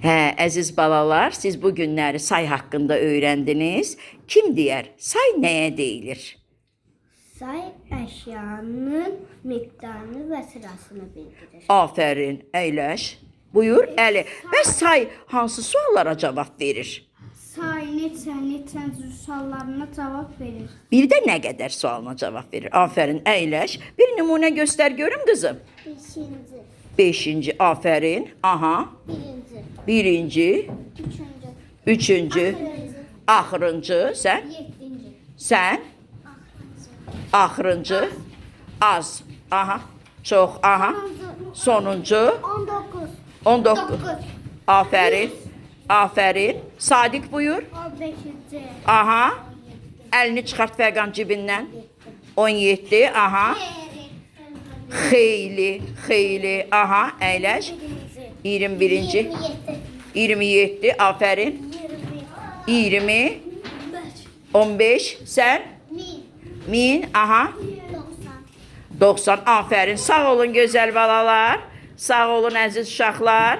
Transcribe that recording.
Hə, əziz balalar, siz bu günləri say haqqında öyrəndiniz. Kim deyər? Say nəyə deyilir? Say əşyanın miqdarını və sırasını bildirir. Afərin, əyləş. Buyur, Əli. Bəs say hansı suallara cavab verir? Say neçə suallarına cavab verir. Bir də nə qədər sualına cavab verir? Afərin, əyləş. Bir nümunə göstər görüm qızım. 5-ci. 5-ci, afərin. Aha. 1-ci. Birinci, 3-cü. üçüncü, axırıncı, sən? 7-ci. Sən? Axırıncı, az. Aha, çox, aha. Sonuncu, 19. 19. Afərin, afərin. Sadiq buyur. 15-ci. Aha. Əlini çıxart Fərqan cibindən. 17, aha. Xeyli, xeyli, aha. Əyləş. 21-ci, 27, afərin. 20, 15, sən? 1000, aha. 90, afərin. Sağ olun gözəl balalar. Sağ olun əziz uşaqlar.